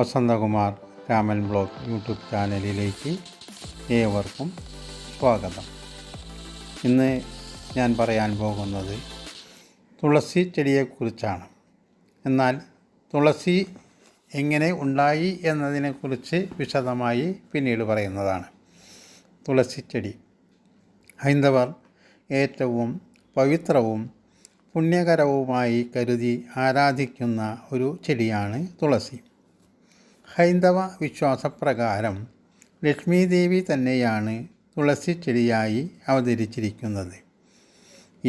Vasanthakumar Raman blog YouTube ചാനലിലേക്ക് ഏവർക്കും സ്വാഗതം. ഇന്ന് ഞാൻ പറയാൻ പോകുന്നത് തുളസി ചെടിയെക്കുറിച്ചാണ്. എന്നാൽ തുളസി എങ്ങനെ ഉണ്ടായി എന്നതിനെക്കുറിച്ച് വിശദമായി പിന്നീട് പറയുന്നതാണ്. തുളസിച്ചെടി ഹൈന്ദവർ ഏറ്റവും പവിത്രവും പുണ്യകരവുമായി കരുതി ആരാധിക്കുന്ന ഒരു ചെടിയാണ് തുളസി. ഹൈന്ദവ വിശ്വാസപ്രകാരം ലക്ഷ്മീദേവി തന്നെയാണ് തുളസി ചെടിയായി അവതരിച്ചിരിക്കുന്നത്.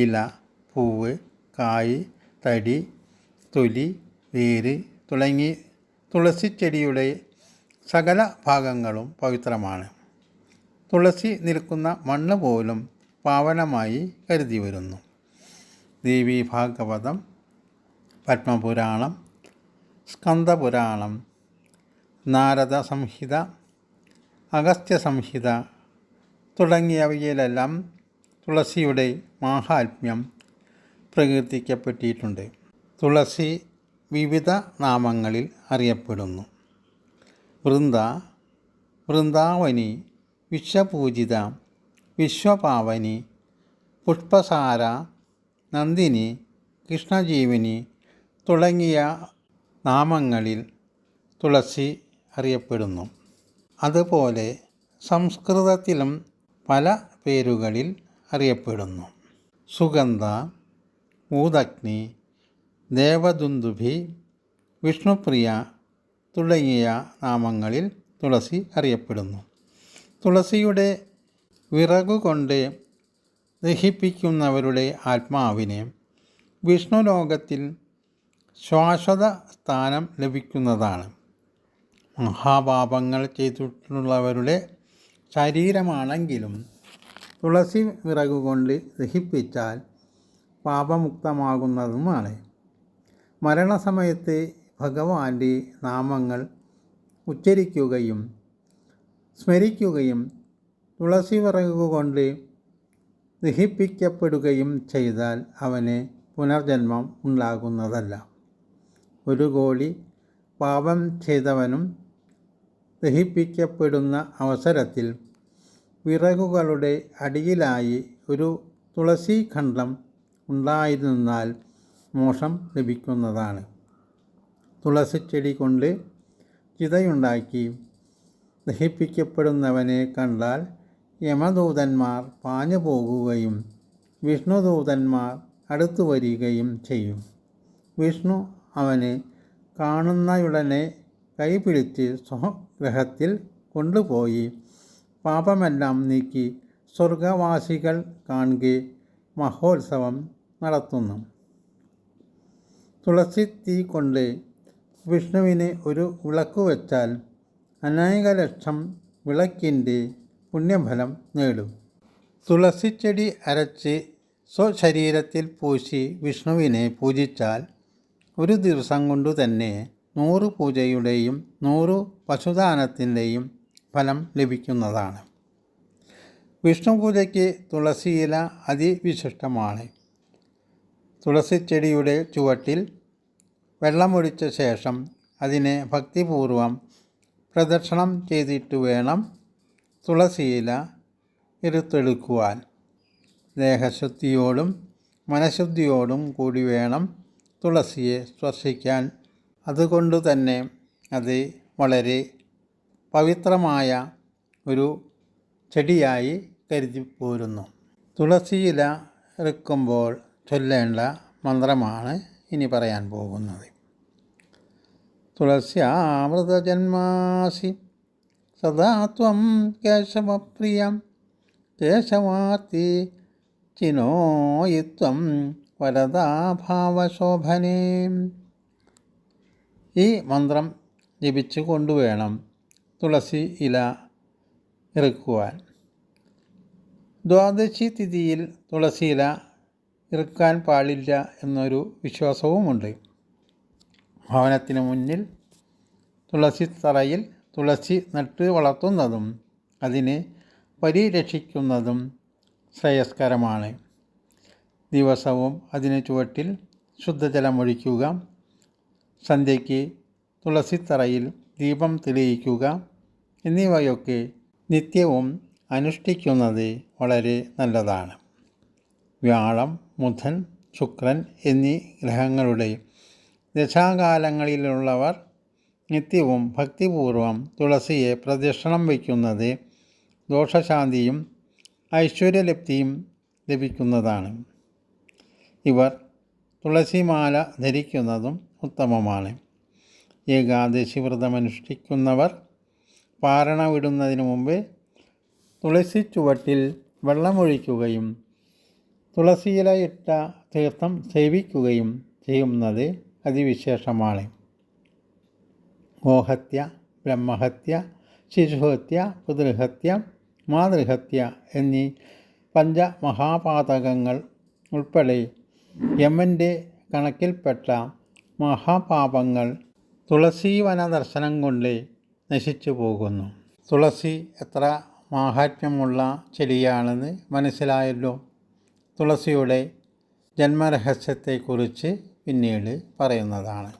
ഇല, പൂവ്, കായ്, തടി, തൊലി, വേര് തുടങ്ങി തുളസിച്ചെടിയുടെ സകല ഭാഗങ്ങളും പവിത്രമാണ്. തുളസി നിൽക്കുന്ന മണ്ണ് പോലും പാവനമായി കരുതി വരുന്നു. ദേവി ഭാഗവതം, പത്മപുരാണം, സ്കന്ദപുരാണം, നാരദ സംഹിത, അഗസ്ത്യ സംഹിത തുടങ്ങിയവയിലെല്ലാം തുളസിയുടെ മാഹാത്മ്യം പ്രകീർത്തിക്കപ്പെട്ടിട്ടുണ്ട്. തുളസി വിവിധ നാമങ്ങളിൽ അറിയപ്പെടുന്നു. വൃന്ദ, വൃന്ദാവനി, വിശ്വപൂജിത, വിശ്വപാവനി, പുഷ്പസാര, നന്ദിനി, കൃഷ്ണജീവനി തുടങ്ങിയ നാമങ്ങളിൽ തുളസി അറിയപ്പെടുന്നു. അതുപോലെ സംസ്കൃതത്തിലും പല പേരുകളിൽ അറിയപ്പെടുന്നു. സുഗന്ധ, ഊദഗ്നി, ദേവദുന്ദുഭി, വിഷ്ണുപ്രിയ തുടങ്ങിയ നാമങ്ങളിൽ തുളസി അറിയപ്പെടുന്നു. തുളസിയുടെ വിറകുകൊണ്ട് ദഹിപ്പിക്കുന്നവരുടെ ആത്മാവിന് വിഷ്ണുലോകത്തിൽ ശാശ്വത സ്ഥാനം ലഭിക്കുന്നതാണ്. മഹാപാപങ്ങൾ ചെയ്തിട്ടുള്ളവരുടെ ശരീരമാണെങ്കിലും തുളസി വിറകുകൊണ്ട് ദഹിപ്പിച്ചാൽ പാപമുക്തമാകുന്നതുമാണ്. മരണസമയത്ത് ഭഗവാന്റെ നാമങ്ങൾ ഉച്ചരിക്കുകയും സ്മരിക്കുകയും തുളസി വിറകുകൊണ്ട് ദഹിപ്പിക്കപ്പെടുകയും ചെയ്താൽ അവന് പുനർജന്മം ഉണ്ടാകുന്നതല്ല. ഒരു കോടി പാപം ചെയ്തവനും ദഹിപ്പിക്കപ്പെടുന്ന അവസരത്തിൽ വിറകുകളുടെ അടിയിലായി ഒരു തുളസി ഖണ്ഡം ഉണ്ടായിരുന്നാൽ മോക്ഷം ലഭിക്കുന്നതാണ്. തുളസിച്ചെടി കൊണ്ട് ചിതയുണ്ടാക്കി ദഹിപ്പിക്കപ്പെടുന്നവനെ കണ്ടാൽ യമദൂതന്മാർ പാഞ്ഞു പോകുകയും വിഷ്ണുദൂതന്മാർ അടുത്തു വരികയും ചെയ്യും. വിഷ്ണു അവനെ കാണുന്നയുടനെ കൈപിടിച്ച് സ്വഗ്രഹത്തിൽ കൊണ്ടുപോയി പാപമെല്ലാം നീക്കി സ്വർഗവാസികൾ കാണുക മഹോത്സവം നടത്തുന്നു. തുളസി തീ കൊണ്ട് വിഷ്ണുവിന് ഒരു വിളക്ക് വെച്ചാൽ അനേക ലക്ഷം വിളക്കിൻ്റെ പുണ്യഫലം നേടും. തുളസിച്ചെടി അരച്ച് സ്വശരീരത്തിൽ പൂശി വിഷ്ണുവിനെ പൂജിച്ചാൽ ഒരു ദിവസം കൊണ്ടു തന്നെ 100 പൂജയുടെയും 100 പശുദാനത്തിൻ്റെയും ഫലം ലഭിക്കുന്നതാണ്. വിഷ്ണു പൂജയ്ക്ക് തുളസിയില അതിവിശിഷ്ടമാണ്. തുളസിച്ചെടിയുടെ ചുവട്ടിൽ വെള്ളമൊഴിച്ച ശേഷം അതിനെ ഭക്തിപൂർവം പ്രദക്ഷിണം ചെയ്തിട്ട് വേണം തുളസിയില എടുത്തെടുക്കുവാൻ. ദേഹശുദ്ധിയോടും മനഃശുദ്ധിയോടും കൂടി വേണം തുളസിയെ സ്പർശിക്കാൻ. അതുകൊണ്ട് തന്നെ അത് വളരെ പവിത്രമായ ഒരു ചെടിയായി കരുതിപ്പോരുന്നു. തുളസിയില എടുക്കുമ്പോൾ ചൊല്ലേണ്ട മന്ത്രമാണ് ഇനി പറയാൻ പോകുന്നത്. തുളസ്യാമൃതജന്മാസി സദാ ത്വം കേശവപ്രിയം കേശവാർത്തി ചിനോയിത്വം വരദാഭാവശോഭനേ. ഈ മന്ത്രം ജപിച്ചു കൊണ്ടുവേണം തുളസി ഇല ഇറുക്കുവാൻ. ദ്വാദശി തിഥിയിൽ തുളസി ഇല ഇറുക്കാൻ പാടില്ല എന്നൊരു വിശ്വാസവുമുണ്ട്. ഭവനത്തിന് മുന്നിൽ തുളസിത്തറയിൽ തുളസി നട്ട് വളർത്തുന്നതും അതിനെ പരിരക്ഷിക്കുന്നതും ശ്രേയസ്കരമാണ്. ദിവസവും അതിന് ചുവട്ടിൽ ശുദ്ധജലമൊഴിക്കുക. സന്ധ്യയ്ക്ക് തുളസിത്തറയിൽ ദീപം തെളിയിക്കുക എന്നിവയൊക്കെ നിത്യവും അനുഷ്ഠിക്കുന്നത് വളരെ നല്ലതാണ്. വ്യാഴം, ബുധൻ, ശുക്രൻ എന്നീ ഗ്രഹങ്ങളുടെ ദശാകാലങ്ങളിലുള്ളവർ നിത്യവും ഭക്തിപൂർവം തുളസിയെ പ്രദക്ഷിണം വയ്ക്കുന്നത് ദോഷശാന്തിയും ഐശ്വര്യലബ്ധിയും ലഭിക്കുന്നതാണ്. ഇവർ തുളസിമാല ധരിക്കുന്നതും ഉത്തമമാണ്. ഏകാദശി വ്രതമനുഷ്ഠിക്കുന്നവർ പാരണ വിടുന്നതിന് മുമ്പ് തുളസി ചുവട്ടിൽ വെള്ളമൊഴിക്കുകയും തുളസിയിലയിട്ട തീർത്ഥം സേവിക്കുകയും ചെയ്യുന്നത് അതിവിശേഷമാണ്. ഗോഹത്യ, ബ്രഹ്മഹത്യ, ശിശുഹത്യ, പിതൃഹത്യ, മാതൃഹത്യ എന്നീ പഞ്ചമഹാപാതകങ്ങൾ ഉൾപ്പെടെ യമൻ്റെ കണക്കിൽപ്പെട്ട മഹാപാപങ്ങൾ തുളസീവന ദർശനം കൊണ്ട് നശിച്ചു പോകുന്നു. തുളസി എത്ര മാഹാത്മ്യമുള്ള ചെടിയാണെന്ന് മനസ്സിലായല്ലോ. തുളസിയുടെ ജന്മരഹസ്യത്തെക്കുറിച്ച് പിന്നീട് പറയുന്നതാണ്.